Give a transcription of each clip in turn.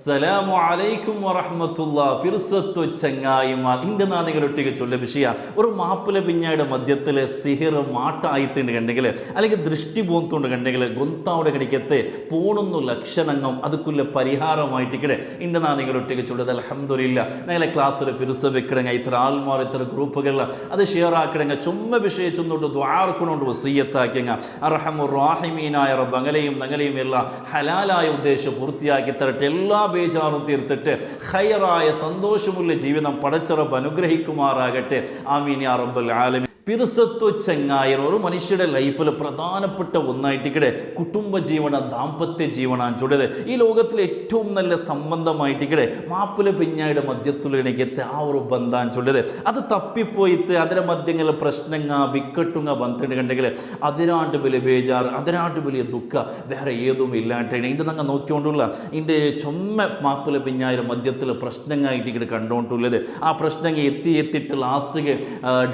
അസ്സലാമു അലൈക്കും വറഹ്മത്തുള്ളാഹി. പിർസത്തു ചങ്ങായിമാർ ഇന്റെ നാദികളൊട്ടിക്ക് ചൊല്ല വിഷയ ഒരു മാപ്പിള പിഞ്ഞായുടെ മധ്യത്തിലെ സിഹിർ മാട്ടായിട്ടുണ്ട് കണ്ടെങ്കിൽ അല്ലെങ്കിൽ ദൃഷ്ടി പോന്തുകൊണ്ട് കണ്ടെങ്കിൽ ഗൊന്താവിടെ കണിക്കത്തെ പോണുന്നു ലക്ഷണങ്ങും അതുക്കുള്ള പരിഹാരമായിട്ടിക്കടെ ഇന്റെ നാദികളൊട്ടിക്ക് ചൊല്ലത് അൽഹംദുലില്ലാ. ഞങ്ങളെ ക്ലാസ്സിൽ പിർസ വെക്കടങ്ങ ഇത്ര ആൾമാർ ഇത്ര ഗ്രൂപ്പുകളിൽ അത് ഷെയർ ആക്കടങ്ങ ചുമ്മ വിഷയിച്ചൊന്നോട്ട് ദ്വാർക്കൊണ്ടുകൊണ്ട് വസീയത്താക്കിയങ്ങ അർഹമുർ റാഹിമീനായ റബ്ബ് അങ്ങലെയും ഞങ്ങളെയും എല്ലാം ഹലാലായ ഉദ്ദേശം പൂർത്തിയാക്കി തരട്ടെ. എല്ലാ ബേജാറും തീർത്തിട്ട് ഖൈറായ സന്തോഷമുള്ള ജീവിതം പടച്ചറബ് അനുഗ്രഹിക്കുമാറാകട്ടെ. ആമീൻ യാ റബ്ബൽ ആലമീൻ. പിർസത്തു ചങ്ങായൻ ഒരു മനുഷ്യരുടെ ലൈഫിൽ പ്രധാനപ്പെട്ട ഒന്നായിട്ടിക്കടെ കുടുംബ ജീവന ദാമ്പത്യ ജീവനാണ് ചുടത്. ഈ ലോകത്തിലെ ഏറ്റവും നല്ല സംബന്ധമായിട്ടിക്കടെ മാപ്പിള പിഞ്ഞായുടെ മധ്യത്തിലെനിക്കത്തെ ആ ഒരു ബന്ധാൻ ചൊല്ലത് അത് തപ്പിപ്പോയിട്ട് അതിൻ്റെ മധ്യങ്ങളിൽ പ്രശ്നങ്ങ വിക്കട്ടുങ്ങ ബന്ധുണ്ട് കണ്ടെങ്കിൽ അതിനാട്ട് വലിയ ബേജാറ് അതിനാട്ട് വലിയ ദുഃഖ വേറെ ഏതും ഇല്ലാണ്ടാണ് ഇതിൻ്റെ ഞങ്ങൾ നോക്കിക്കൊണ്ടുള്ള ഇതിൻ്റെ ചുമ്മ മാപ്പിള പിഞ്ഞായുടെ മധ്യത്തിൽ പ്രശ്നങ്ങളായിട്ടിക്കടെ കണ്ടുകൊണ്ടുള്ളത്. ആ പ്രശ്നങ്ങൾ എത്തിയിട്ട് ലാസ്റ്റ്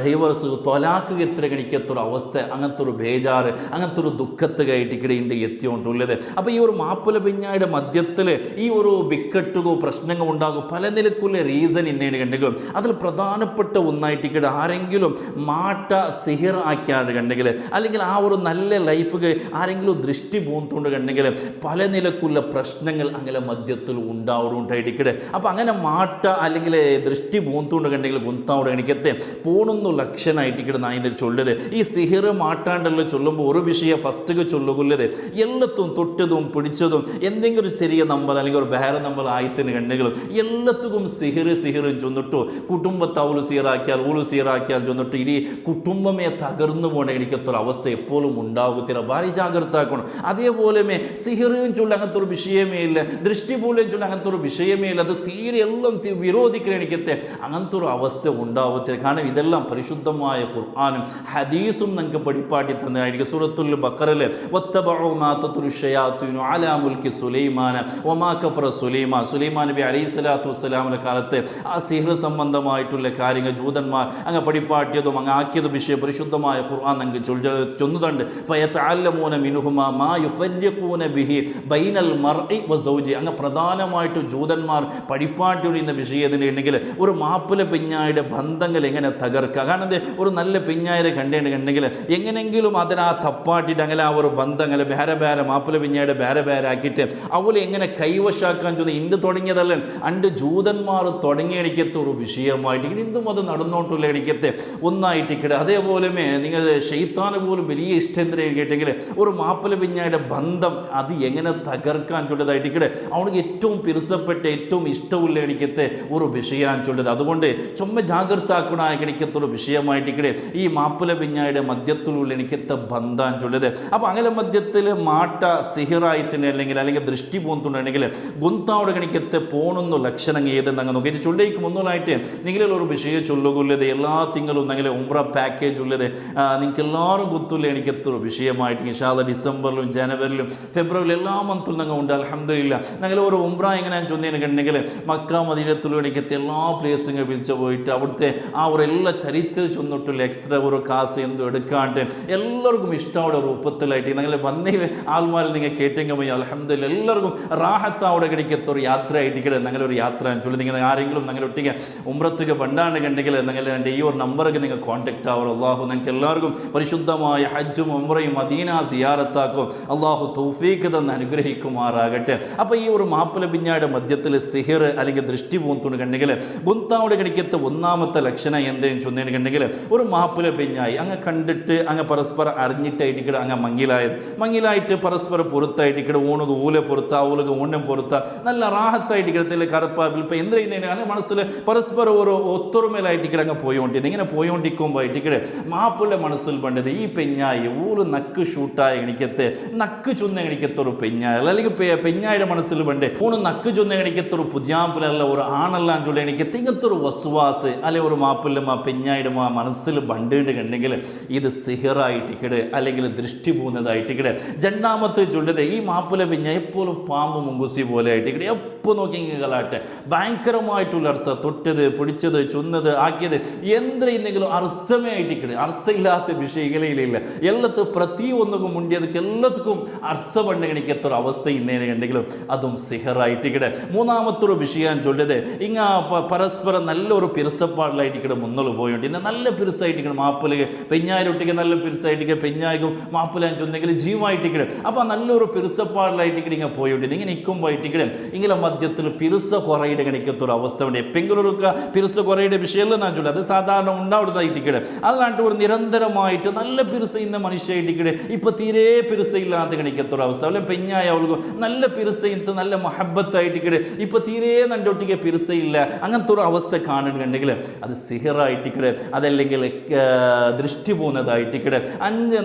ഡൈവേഴ്സ് തൊലാക്ക് എത്ര കണിക്കത്തൊരു അവസ്ഥ അങ്ങനത്തെ ഒരു ബേജാറ് അങ്ങനത്തെ ഒരു ദുഃഖത്ത് കയറ്റിക്കിടയുണ്ട് എത്തിക്കൊണ്ടുള്ളത്. അപ്പോൾ ഈ ഒരു മാപ്പിള പിഞ്ഞായുടെ മധ്യത്തിൽ ഈ ഒരു വിക്കട്ടുകോ പ്രശ്നങ്ങൾ ഉണ്ടാകും പല നിലക്കുള്ള റീസൺ ഇന്നേന് കണ്ടെങ്കിലും അതിൽ പ്രധാനപ്പെട്ട ഒന്നായിട്ടിക്കടെ ആരെങ്കിലും മാട്ട സിഹിർ ആക്കിയാണ് കണ്ടെങ്കിൽ അല്ലെങ്കിൽ ആ ഒരു നല്ല ലൈഫ് ആരെങ്കിലും ദൃഷ്ടി പോന്തുകൊണ്ട് കണ്ടെങ്കിൽ പല നിലക്കുള്ള പ്രശ്നങ്ങൾ അങ്ങനെ മധ്യത്തിൽ ഉണ്ടാവുണ്ടായിട്ടിക്കടെ. അപ്പോൾ അങ്ങനെ മാട്ട അല്ലെങ്കിൽ ദൃഷ്ടി പോന്തുകൊണ്ട് കണ്ടെങ്കിൽ ഗുന്താവിടെ എനിക്കത്തെ പോണൊന്നു ലക്ഷണമായിട്ട് നായിൻ്റെ ചൊല്ലത് ഈ സിഹിർ മാട്ടാണ്ടല്ലോ ചൊല്ലുമ്പോൾ ഒരു വിഷയം ഫസ്റ്റ് ചൊല്ലുകൊല്ലത് എല്ലാത്തും തൊട്ടതും പിടിച്ചതും എന്തെങ്കിലും ഒരു ചെറിയ നമ്പർ അല്ലെങ്കിൽ ഒരു വേറെ നമ്പർ ആയത്തിന് കണ്ടെങ്കിലും എല്ലാത്തും സിഹിറും ചൊന്നിട്ടു കുടുംബത്തെ അവള് സീറാക്കിയാൽ ഊള് സീറാക്കിയാൽ ചൊന്നിട്ട് ഇനി കുടുംബമേ തകർന്നു പോകണ എനിക്കത്തൊരു അവസ്ഥ എപ്പോഴും ഉണ്ടാകത്തില്ല. ഭാര്യ ജാഗ്രത ആക്കണം. അതേപോലെ സിഹിറും ചൊല്ലി അങ്ങനത്തെ ഒരു വിഷയമേ ഇല്ല, ദൃഷ്ടി പോലും ചൊല്ലി അങ്ങനത്തെ ഒരു വിഷയമേ ഇല്ല. അത് തീരെ എല്ലാം വിരോധിക്കുന്ന എനിക്കത്തെ അങ്ങനത്തെ ഒരു അവസ്ഥ ഉണ്ടാകത്തില്ല. കാരണം ഇതെല്ലാം പരിശുദ്ധമായ ഖുർആനും ഹദീസും നമുക്ക് പഠിപ്പാട്ടി തന്നതായിരിക്കും. സൂറത്തുൽ ബഖറയിലെ വത്തബഉ മാ തത്ലു ശയാത്തീനു അലാ മുൽക്കി സുലൈമാന വമാ കഫറ സുലൈമാൻ നബി അലൈഹി സ്വലാത്തു വസ്സലാമിന്റെ കാലത്ത് ആ സിഹിർ സംബന്ധമായിട്ടുള്ള കാര്യങ്ങൾ ജൂതന്മാർ അങ്ങ് പഠിപ്പാട്ടിയതും അങ്ങ് ആക്കിയതും വിഷയം പരിശുദ്ധമായ ഖുർആൻ നമുക്ക് ചൊല്ലുന്നുണ്ട്. ഫയതഅല്ലമൂന മിൻഹുമാ മാ യുഫർരിഖൂന ബിഹി ബൈനൽ മർഇ വസൗജി. അങ്ങ് പ്രധാനമായിട്ട് ജൂതന്മാർ പഠിപ്പാട്ടിയുടെ ഇന്ന വിഷയത്തിൻ്റെ ഉണ്ടെങ്കിൽ ഒരു മാപ്പിള പിഞ്ഞായുടെ ബന്ധങ്ങൾ എങ്ങനെ തകർക്കുക. കാരണം ഒരു നല്ല പിഞ്ഞായരെ കണ്ടെങ്കിൽ എങ്ങനെങ്കിലും അതിനാ തപ്പാട്ടിട്ട് അങ്ങനെ ആ ഒരു ബന്ധം അങ്ങനെ ബേരെ മാപ്പിള പിഞ്ഞായുടെ ബേരെ ആക്കിയിട്ട് അവളെ എങ്ങനെ കൈവശാക്കാൻ ചൊന്ന് ഇണ്ട് തുടങ്ങിയതല്ല അണ്ട് ജൂതന്മാർ തുടങ്ങിയ എനിക്കത്തെ ഒരു വിഷയമായിട്ട് ഇന്നും അത് നടന്നോട്ടുള്ള എനിക്കത്തെ ഒന്നായിട്ടിക്കടെ. അതേപോലെ നിങ്ങൾ ഷെയ്ത്താന് പോലും വലിയ ഇഷ്ടം കേട്ടെങ്കിൽ ഒരു മാപ്പിള പിഞ്ഞായുടെ ബന്ധം അത് എങ്ങനെ തകർക്കാൻ ചൊല്ലതായിട്ടിക്കടെ അവൾക്ക് ഏറ്റവും പിരിസപ്പെട്ട ഏറ്റവും ഇഷ്ടമുള്ള എനിക്കത്തെ ഒരു വിഷയമാണ് ചൊല്ലത്. അതുകൊണ്ട് ചുമ്മ ജാഗ്രത ആക്കണ എനിക്കത്തൊരു വിഷയമായിട്ടിക്കടെ ഈ മാപ്പിള പിഞ്ഞായുടെ മധ്യത്തിലുള്ള എനിക്കത്തെ ബന്ധാൻ ചൊല്ലത്. അപ്പോൾ അങ്ങനെ മധ്യത്തിൽ മാട്ട സിഹിറായിത്തിന് അല്ലെങ്കിൽ ദൃഷ്ടി പോന്തുണ്ടെങ്കിൽ ഗുന്താവിടെ കണിക്കത്തെ പോണുന്നു ലക്ഷണങ്ങൾ ഏതെന്ന് അങ്ങ് നോക്കി ഇത് ചൊല്ലിക്കും ഒന്നുമായിട്ട് നിങ്ങളൊരു വിഷയം ചൊല്ലുകൊല്ലത് എല്ലാ തിങ്കളും നിങ്ങൾ ഉംറ പാക്കേജ് ഉള്ളത് നിങ്ങൾക്ക് എല്ലാവരും ഗുത്തുള്ള എനിക്കത്തൊരു വിഷയമായിട്ട് ഇൻഷാ അല്ലാഹ് ഡിസംബറിലും ജനുവരിയിലും ഫെബ്രുവരിയിലും എല്ലാ മന്തിലും ഞങ്ങൾ ഉണ്ട്. അൽഹംദുലില്ലാ. ഞങ്ങൾ ഒരു ഉംറ എങ്ങനെയാണെന്ന് ചൊന്നിട്ടുണ്ടെങ്കിൽ മക്ക മദീനത്തിലും എനിക്കത്തെ എല്ലാ പ്ലേസും വിളിച്ചു പോയിട്ട് അവിടുത്തെ ആ ഒരു എല്ലാ ചരിത്രം ചൊന്നിട്ടുള്ള എക്സ്ട്രാ ഒരു കാസ് എന്തും എടുക്കാണ്ട് എല്ലാവർക്കും ഇഷ്ടമുള്ള രൂപത്തിലായിട്ട് നിങ്ങൾ വന്ന ആൾമാരിൽ നിങ്ങൾ കേട്ടെങ്കിൽ പോയി അൽഹംദുലില്ലാ എല്ലാവർക്കും റാഹത്താവിടെ കിടക്കത്തൊരു യാത്ര ആയിട്ടിക്കടെ ഞങ്ങളൊരു യാത്ര ചൊല്ലി നിങ്ങൾ ആരെങ്കിലും ഞങ്ങളൊട്ടിക്ക് ഉംറത്തുക പണ്ടാണ്ട് കണ്ടെങ്കിൽ നിങ്ങൾ എൻ്റെ ഈ ഒരു നമ്പറൊക്കെ നിങ്ങൾ കോൺടാക്റ്റ് ആവുക. അള്ളാഹു നിങ്ങൾക്ക് എല്ലാവർക്കും പരിശുദ്ധമായ ഹജ്ജും ഉംറയും മദീന സിയാറത്താക്കും അള്ളാഹു തൗഫീഖ് തന്ന് അനുഗ്രഹിക്കുമാറാകട്ടെ. അപ്പോൾ ഈ ഒരു മാപ്പിള പിഞ്ഞായുടെ മധ്യത്തിൽ സിഹിർ അല്ലെങ്കിൽ ദൃഷ്ടി പോന്തുകൊണ്ട് കണ്ടെങ്കിൽ ഗുന്താവിടെ കിടക്കത്തെ ഒന്നാമത്തെ ലക്ഷണം എന്തെന്ന് ചൊന്നിട്ടുണ്ടെങ്കിൽ ഒരു മാപ്പിള പിഞ്ഞായി അങ്ങ് കണ്ടിട്ട് അങ്ങ് പരസ്പരം അറിഞ്ഞിട്ടായിട്ടിക്കടെ അങ്ങ് മങ്ങിലായിട്ട് പരസ്പരം പുറത്തായിട്ടിക്കടെ ഊണുക ഊല പുറത്ത ഊലുക ഊണ്ണം പുറത്ത നല്ല റാഹത്തായിട്ടിക്കടത്തിൽ കറുപ്പാപ്പിൽ ഇപ്പം എന്ത് ചെയ്യുന്നതിന് അങ്ങനെ മനസ്സിൽ പരസ്പരം ഒരു ഒത്തൊരുമയിലായിട്ടിക്കടെ അങ്ങ് പോയോണ്ടിരുന്നത് ഇങ്ങനെ പോയോണ്ടിരിക്കുമ്പോൾ ആയിട്ടിക്കടെ മാപ്പിള മനസ്സിൽ പണ്ടത് ഈ പെഞ്ഞായി ഊര് നക്ക് ഷൂട്ടായി എണിക്കത്തെ നക്ക് ചുന്ന എണിക്കത്തൊരു പെഞ്ഞായ അല്ലെങ്കിൽ പെഞ്ഞായുടെ മനസ്സിൽ പണ്ട് ഊണ് നക്ക് ചുന്ന എണിക്കത്തൊരു പുതിയാപ്പിലല്ല ഒരു ആണെല്ലാം ചൊല്ലി എണിക്കത്തെ ഇങ്ങനത്തെ ഒരു വസ്വാസ് അല്ലെ ഒരു മാപ്പിളും ആ പെഞ്ഞായുടെ മനസ്സിൽ ബണ്ടുണ്ട് കണ്ടെങ്കിൽ ഇത് സിഹറായിട്ടിക്കട് അല്ലെങ്കിൽ ദൃഷ്ടി പോകുന്നതായിട്ടിക്കട്. രണ്ടാമത്തെ ചൊല്ലത് ഈ മാപ്പിള പിഞ്ഞ എപ്പോഴും പാമ്പ് മുങ്കുസി പോലെ ആയിട്ടിക്കടെ എപ്പോൾ നോക്കി കളാട്ടെ ഭയങ്കരമായിട്ടുള്ള അർസ തൊട്ടത് പിടിച്ചത് ചൊന്നത് ആക്കിയത് എന്തെങ്കിലും അർസമേ ആയിട്ടിക്കട്. അർസയില്ലാത്ത വിഷയങ്ങളേ ഇല്ല. എല്ലാത്തും പ്രതി ഒന്നും മുണ്ടിയതൊക്കെ എല്ലാത്തും അർസ പണ്ടെങ്കിൽ എത്ര അവസ്ഥ ഇന്നേനെ കണ്ടെങ്കിലും അതും സിഹറായിട്ടിക്കടെ. മൂന്നാമത്തൊരു വിഷയം ചൊല്ലത് ഇങ്ങ പരസ്പരം നല്ലൊരു പിരസപ്പാടിലായിട്ടിക്കടെ മുന്നോട്ട് പോയോണ്ട് ഇന്ന് നല്ല പിരസായിട്ടിക്കണം മാപ്പിള പെഞ്ഞായിരൊട്ടിക്ക് നല്ല പിരസായിട്ടിക്കുക പെഞ്ഞായിക്കും മാപ്പിള ചൊന്നെങ്കിൽ ജീവമായിട്ടിക്കടെ. അപ്പോൾ നല്ലൊരു പിരസപ്പാടിലായിട്ടിക്കടെ ഇങ്ങനെ പോയോണ്ട് ഇങ്ങനെ നിൽക്കുമ്പോയിട്ടിക്കടെ ഇങ്ങനെ മധ്യത്തിൽ പിരസ കുറയുടെ കണിക്കത്തൊരു അവസ്ഥ ഉണ്ട്. എപ്പെങ്കിലും ഒരു പിരസ കുറയുടെ വിഷയമല്ല ഞാൻ ചൊല്ലി അത് സാധാരണ ഉണ്ടാവുന്നതായിട്ടിക്കടെ. അല്ലാണ്ട് ഒരു നിരന്തരമായിട്ട് നല്ല പിരസ ഇന്ന മനുഷ്യയായിട്ടിക്കടെ ഇപ്പം തീരെ പിരസ ഇല്ലാത്ത കണിക്കത്തൊരു അവസ്ഥ അല്ലെ പെഞ്ഞായ അവൾക്ക് നല്ല പിരസ ഇന്ന് നല്ല മഹബത്തായിട്ടിക്കടെ ഇപ്പം തീരെ നൻ്റെ ഒട്ടിക്ക് പിരസയില്ല അങ്ങനത്തെ ഒരു അവസ്ഥ കാണുന്നുണ്ടെങ്കിൽ അത് സിഹറായിട്ടിക്കടെ അതല്ലെങ്കിൽ ദൃഷ്ടി പോകുന്നതായിട്ടിക്കടെ.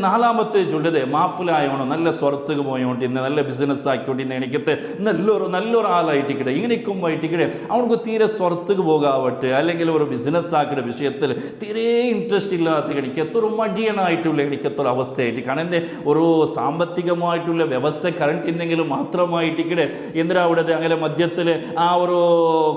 നാലാമത്തെ ചൊല്ലത് മാപ്പിളായോണോ നല്ല സ്വർത്തക്ക് പോയോണ്ട് ഇന്ന് നല്ല ബിസിനസ് ആക്കിക്കൊണ്ട് ഇന്ന് എനിക്കത്തെ നല്ലൊരു ആളായിട്ടിക്കടെ ഇങ്ങനെ നിൽക്കുമ്പോയിട്ടിക്കടെ അവൾക്ക് തീരെ സ്വർത്തക്ക് പോകാവട്ടെ അല്ലെങ്കിൽ ഒരു ബിസിനസ് ആക്കിയ വിഷയത്തിൽ തീരെ ഇൻട്രസ്റ്റ് ഇല്ലാത്ത എനിക്കത്തൊരു മടിയനായിട്ടുള്ള എനിക്കത്തൊരു അവസ്ഥയായിട്ട് കാരണം എൻ്റെ ഒരു സാമ്പത്തികമായിട്ടുള്ള വ്യവസ്ഥ കറണ്ട് എന്തെങ്കിലും മാത്രമായിട്ടിക്കടെ എന്തിനാ അവിടെ അങ്ങനെ മധ്യത്തിൽ ആ ഒരു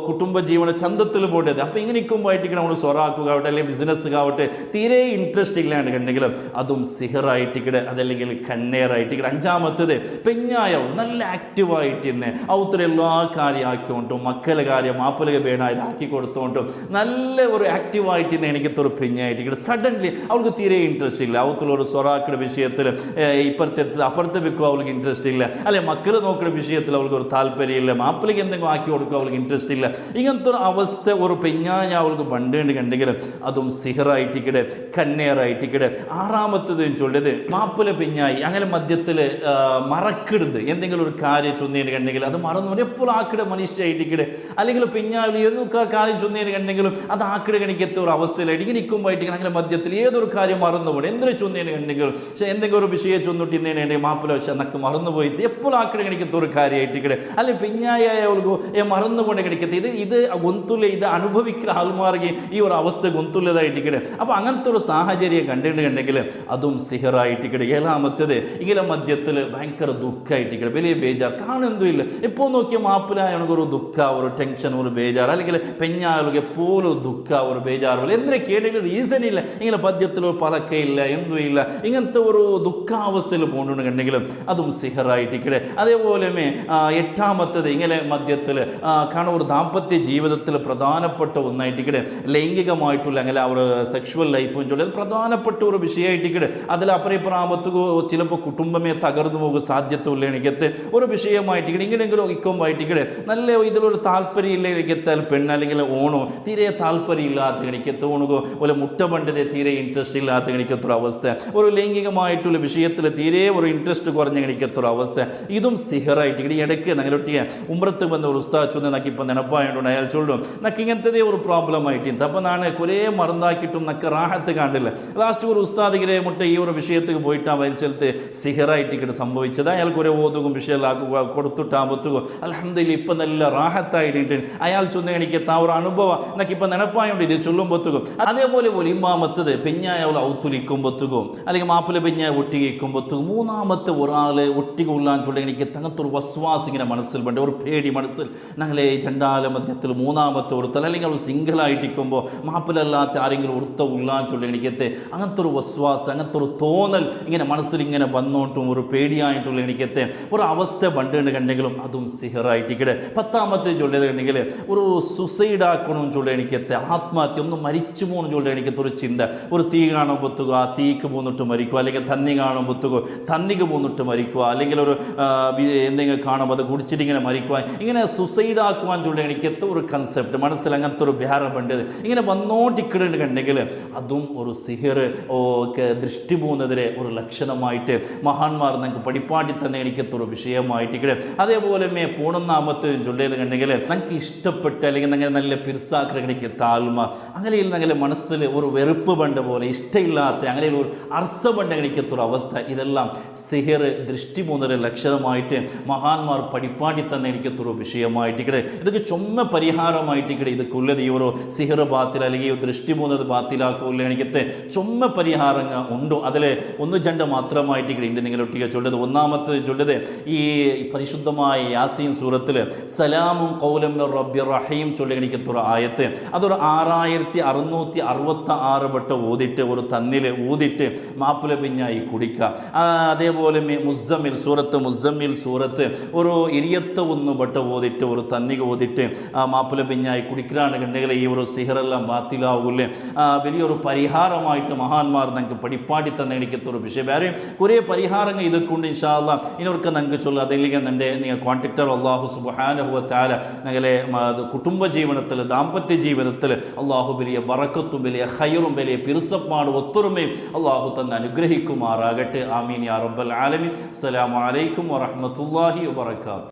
കുടുംബജീവന ചന്തത്തിൽ പോകേണ്ടത്. അപ്പോൾ ഇങ്ങനെ നിൽക്കുമ്പോയിട്ടിക്കടെ നമ്മൾ സ്വറാക്കുക ആവട്ടെ അല്ലെങ്കിൽ ബിസിനസ് ആവട്ടെ തീരെ ഇൻട്രസ്റ്റ് ഇല്ലാണ്ട് കണ്ടെങ്കിലും അതും സിഹറായിട്ടിക്കടെ അതല്ലെങ്കിൽ കണ്ണേറായിട്ടിക്കടെ. അഞ്ചാമത്തത് പെഞ്ഞായ നല്ല ആക്റ്റീവായിട്ട് ഇന്ന് ഔത്തര എല്ലാ കാര്യം ആക്കിക്കൊണ്ടും മക്കളെ കാര്യം മാപ്പിളക വേണായി ആക്കി കൊടുത്തുകൊണ്ടും നല്ല ഒരു ആക്റ്റീവായിട്ട് ഇന്ന് എനിക്കത്തൊരു പെഞ്ഞായിട്ടിക്കടെ. സഡൻലി അവൾക്ക് തീരെ ഇൻട്രസ്റ്റ് ഇല്ല ഔത്തുള്ള ഒരു സ്വറാക്കിയുടെ വിഷയത്തിൽ അപ്പുറത്തെ വെക്കുക അവൾക്ക് ഇൻട്രസ്റ്റ് ഇല്ല അല്ലെ മക്കൾ നോക്കുന്ന വിഷയത്തിൽ അവൾക്ക് ഒരു താല്പര്യമില്ല മാപ്പിളക്ക് എന്തെങ്കിലും ആക്കി കൊടുക്കുക അവൾക്ക് ഇൻട്രസ്റ്റ് ഇല്ല. ഇങ്ങനത്തെ ഒരു അവസ്ഥ ഒരു പെഞ്ഞായ അവൾക്ക് പണ്ടേണ്ട് കണ്ടെങ്കിലും അതും സിഹറായിട്ടിക്കടെ കണ്ണേറായിട്ടിക്കടെ. ആറാമത്തത് ചൊല്ലത് മാപ്പിള പെഞ്ഞായി അങ്ങനെ മധ്യത്തിൽ മറക്കിടുന്നത് എന്തെങ്കിലും ഒരു കാര്യം ചൊന്നേന് കണ്ടെങ്കിൽ അത് മറന്നു എപ്പോഴും ആക്കിടെ മനുഷ്യായിട്ടിക്കടെ അല്ലെങ്കിൽ പെഞ്ഞാവിൽ ഏതൊക്കെ കാര്യം ചൊന്നേന് കണ്ടെങ്കിലും അത് ആക്കിടെ കണിക്കത്തെ ഒരു അവസ്ഥയിലായിട്ട് ഇങ്ങനെ നിൽക്കുമ്പോയിട്ട് അങ്ങനെ മധ്യത്തിൽ ഏതൊരു കാര്യം മറന്നുപോകണം എന്തൊരു ചൊന്നേന് കണ്ടെങ്കിലും പക്ഷേ എന്തെങ്കിലും ഒരു വിഷയം ചൊന്നിട്ട് ഇന്നേനെ മാപ്പിള പക്ഷെ എന്നൊക്കെ മറന്നുപോയിട്ട് എപ്പോഴും ആക്കിടെ കണിക്കത്തെ ഒരു കാര്യമായിട്ടിക്കടെ അല്ലെങ്കിൽ പെഞ്ഞായ അവൾക്ക് മറന്നുകൊണ്ട് കണിക്കത്തെ ഇത് ഗൊന്തുള്ള ഇത് അനുഭവിക്കുന്ന ആൾമാർക്ക് ഈ ഒരു അവസ്ഥ ഗൊന്തുള്ളതായിട്ടിക്കടെ. അപ്പോൾ അങ്ങനത്തെ ഒരു സാഹചര്യം കണ്ടിട്ടുണ്ടെങ്കിൽ അതും സിഹറായിട്ടിക്കടെ. ഏഴാമത്തേത് ഇങ്ങനെ മധ്യത്തിൽ ഭയങ്കര ദുഃഖമായിട്ടിക്കടെ വലിയ ബേജാർ കാണുന്നതും ഇല്ല എപ്പോൾ നോക്കിയ മാപ്പിലായവർക്ക് ഒരു ദുഃഖ ഒരു ടെൻഷൻ ഒരു ബേജാർ അല്ലെങ്കിൽ പെഞ്ഞാൾക്ക് എപ്പോഴും ദുഃഖ ഒരു ബേജാർ പോലെ എന്തിനൊക്കെ ഏതെങ്കിലും റീസൺ ഇല്ല ഇങ്ങനെ പദ്യത്തിൽ ഒരു പലക്കയില്ല എന്തും ഇല്ല ഇങ്ങനത്തെ ഒരു ദുഃഖാവസ്ഥയിൽ പോകുന്നുണ്ടെങ്കിലും അതും സിഹറായിട്ടിക്കടെ. അതേപോലെ എട്ടാമത്തേത് ഇങ്ങനെ മധ്യത്തിൽ കാരണം ഒരു ദാമ്പത്യ ജീവിതത്തിൽ പ്രധാനപ്പെട്ട ഒന്നായിട്ടിക്കടെ ലൈംഗികമായിട്ടുള്ള അങ്ങനെ അവർ സെക്ഷുവൽ ലൈഫും ചൊല്ലി പ്രധാനപ്പെട്ട ഒരു വിഷയമായിട്ടിക്കടെ. അതിൽ അപ്പുറപ്പുറമത്തുക ചിലപ്പോൾ കുടുംബമേ തകർന്നു പോകുക സാധ്യതയുള്ള എനിക്കത്തെ ഒരു വിഷയമായിട്ടിക്കടെ ഇങ്ങനെയെങ്കിലും ഇക്കുമ്പോയിട്ടിക്കടെ നല്ല ഇതിലൊരു താല്പര്യമില്ല എനിക്കെത്താൽ പെണ്ണ് അല്ലെങ്കിൽ ഓണോ തീരെ താല്പര്യമില്ലാത്ത എനിക്കെത്ത ഓണുകോ പോലെ മുട്ട പണ്ടതേ തീരെ ഇൻട്രസ്റ്റ് ഇല്ലാത്ത എനിക്കത്തൊരു അവസ്ഥ ഒരു ലൈംഗികമായിട്ടുള്ള വിഷയത്തിൽ തീരെ ഒരു ഇൻട്രസ്റ്റ് കുറഞ്ഞ എനിക്കത്തൊരു അവസ്ഥ ഇതും സിഹറായിട്ടിക്കടെ. ഇടയ്ക്ക് ഞങ്ങളൊട്ടിയ ഉമ്രത്ത് വന്ന ഒരു ഉസ്താദ് ചൊന്ന് നക്കിപ്പോൾ നെനപ്പായോണ്ട് അയാൾ ചൊല്ലും നക്ക് ഇങ്ങനത്തെ ഒരു പ്രോബ്ലം ആയിട്ട് അപ്പോൾ നാണ് കുറേ മറന്നാക്കിയിട്ടും നക്ക് റാഹത്ത് കാണില്ല. ലാസ്റ്റ് ഒരു ഉസ്താദ് ഇങ്ങനെ മുട്ട ഈ ഒരു വിഷയത്തിൽ പോയിട്ടാണ് വലിച്ചെടുത്ത് സിഹറായിട്ടിക്കടെ സംഭവിച്ചത്. അയാൾക്ക് ഒരേ ഓതുകും വിഷയമാക്കുക കൊടുത്തിട്ടാകുമ്പോൾ അൽഹംദുലില്ലാഹ് ഇപ്പം നല്ല റാഹത്തായിട്ട് അയാൾ ചൊന്ന് എനിക്കെത്താ ഒരു അനുഭവം നക്കിപ്പോൾ നെനപ്പായോണ്ട് ഇത് ചൊല്ലുമ്പോത്തുക്കും. അതേപോലെ ഇമാമത്തത് പെഞ്ഞായ അവൾ ഔത്തുലിക്കുമ്പോത്തുക്കും അല്ലെങ്കിൽ മാപ്പിള പെഞ്ഞായ ഒട്ടിക്കുമ്പോത്തുക്കും മൂന്നാമത്തെ ഒരാൾ ഒട്ടിക ഉള്ളാൻ ചൊല്ലി എനിക്ക് തങ്ങത്തൊരു വസ്വാസ് ഇങ്ങനെ മനസ്സിൽ വേണ്ട ഒരു പേടി മനസ്സിൽ ഞങ്ങളെ ചണ്ടാല മധ്യത്തിൽ മൂന്നാമത്തെ ഒരുത്തൽ അല്ലെങ്കിൽ അവൾ സിംഗിളായിട്ടിരിക്കുമ്പോൾ മാപ്പിലല്ലാത്ത ആരെങ്കിലും ഒരുത്ത ഉള്ളാൻ ചൊല്ലി എനിക്കത്തെ അങ്ങനത്തെ ഒരു വസ്വാസ് അങ്ങനത്തെ ഒരു തോന്നൽ ഇങ്ങനെ മനസ്സിൽ ഇങ്ങനെ വന്നോട്ടും ഒരു പേടിയായിട്ടുള്ള എനിക്കത്തെ ഒരു അവസ്ഥ പണ്ട് കണ്ടെങ്കിലും അതും സിഹറായിട്ടിക്കടെ. പത്താമത്തെ ചൊല്ലിയത് കണ്ടെങ്കിൽ ഒരു സുസൈഡ് ആക്കണമെന്ന് ചൊല്ലി എനിക്കത്തെ ആത്മഹത്യ ഒന്ന് മരിച്ചു പോകുന്ന ചൊല്ലി എനിക്കത്തെ ഒരു ചിന്ത ഒരു തീ കാണുമ്പോത്തുക ആ തീക്ക് പോന്നിട്ട് മരിക്കുക അല്ലെങ്കിൽ തന്നി കാണുമ്പോത്തുക തന്നിക്ക് പോന്നിട്ട് മരിക്കുക അല്ലെങ്കിൽ ഒരു എന്തെങ്കിലും കാണുമ്പോൾ അത് കുടിച്ചിട്ട് ഇങ്ങനെ മരിക്കുക ഇങ്ങനെ സുസൈഡ് ആക്കുവാൻ ചൊല്ലി എനിക്കത്തെ ഒരു കൺസെപ്റ്റ് മനസ്സിൽ അങ്ങനത്തെ ഒരു ബിഹാരം പണ്ടത് ഇങ്ങനെ വന്നോണ്ടിക്കിടന്ന് കണ്ടെങ്കിൽ അതും ഒരു സിഹിർ ദൃഷ്ടി പോകുന്നതിരെ ഒരു ലക്ഷണമായിട്ട് മഹാന്മാർ നിങ്ങൾക്ക് പഠിപ്പാട്ടി തന്നെ എനിക്കത്തൊരു വിഷയമായിട്ടിക്കടെ. അതേപോലെ പൂർണ്ണനാമത്തെ ചൊല്ലിയത് കണ്ടെങ്കിൽ നമുക്ക് ഇഷ്ടപ്പെട്ട അല്ലെങ്കിൽ നിങ്ങൾ നല്ല പിർസാക്കണിക്ക് താൽമ അങ്ങനെയിൽ നിങ്ങളുടെ മനസ്സിൽ ഒരു വെറുപ്പ് പണ്ട പോലെ ഇഷ്ടമില്ലാത്ത അങ്ങനെ ഒരു അർസം പണ്ട എനിക്കത്തൊരു അവസ്ഥ ഇതെല്ലാം സിഹിർ ദൃഷ്ടി പോകുന്നൊരു ലക്ഷണമായിട്ട് മഹാന്മാർ പഠിപ്പാട്ടി തന്നെ എനിക്കത്തൊരു വിഷയമായിട്ടിക്കടെ. ഇതൊക്കെ ചുമ പരിഹാരമായിട്ടിക്കടെ ഇതൊക്കെ ഉള്ളത് ഈ ഒരു സിഹിർ ബാത്തിൽ അല്ലെങ്കിൽ ദൃഷ്ടി പോകുന്നത് ബാത്തിൽ ബാത്തിലാക്കൂല എനിക്കത്തെ ചുമ്മ പരിഹാരങ്ങൾ ഉണ്ടോ അതിൽ ഒന്ന് രണ്ട് മാത്രമായിട്ട് ഇവിടെ നിങ്ങളൊട്ടിക ചൊല്ലത്. ഒന്നാമത്തെ ചൊല്ലത് ഈ പരിശുദ്ധമായ യാസീൻ സൂറത്തിൽ സലാമും ഖൗലം മിർ റബ്ബിർ റഹീം ചൊല്ലി എനിക്കത്തുറ ആയത്ത് അതൊരു 6666 വട്ടം ഓതിട്ട് ഒരു തന്നിൽ ഊതിട്ട് മാപ്പിള പിഞ്ഞായി കുടിക്കുക. അതേപോലെ മുസമ്മിൽ സൂറത്ത് ഒരു 21 വട്ടം ഓതിട്ട് ഒരു തന്നിക ഓതിട്ട് മാപ്പിള പിഞ്ഞായി കുടിക്കുകയാണെന്നുണ്ടെങ്കിൽ ഈ ഒരു സിഹറെല്ലാം ബാത്തിലാവൂലേ. വലിയൊരു പരിഹാരമായിട്ട് മഹാന്മാർ ഞങ്ങൾക്ക് പഠിപ്പാടി തന്നെ എനിക്കത്തൊരു വിഷയം. വേറെ കുറേ പരിഹാരങ്ങൾ ഇതൊക്കെ ഉണ്ട്. ഇൻഷാ അല്ലാഹ് ഇനർക്ക് ഞങ്ങൾക്ക് ചൊല്ലുക. അതല്ലെങ്കിൽ എൻ്റെ നിങ്ങൾ കോൺടാക്ടർ അല്ലാഹു സുബ്ഹാനഹു വ തആല ഞങ്ങളെ കുടുംബ ജീവിതത്തിൽ ദാമ്പത്യ ജീവിതത്തിൽ അള്ളാഹു വലിയ ബറക്കത്തും വലിയ ഖൈറും വലിയ പിറുസപ്പാടും ഒത്തൊരുമയും അള്ളാഹു തന്നെ അനുഗ്രഹിക്കുമാറാകട്ടെ. ആമീൻ യാ റബ്ബൽ ആലമീൻ. അസ്സലാമു അലൈക്കും വറഹ്മത്തുള്ളാഹി വബറകാതുഹു.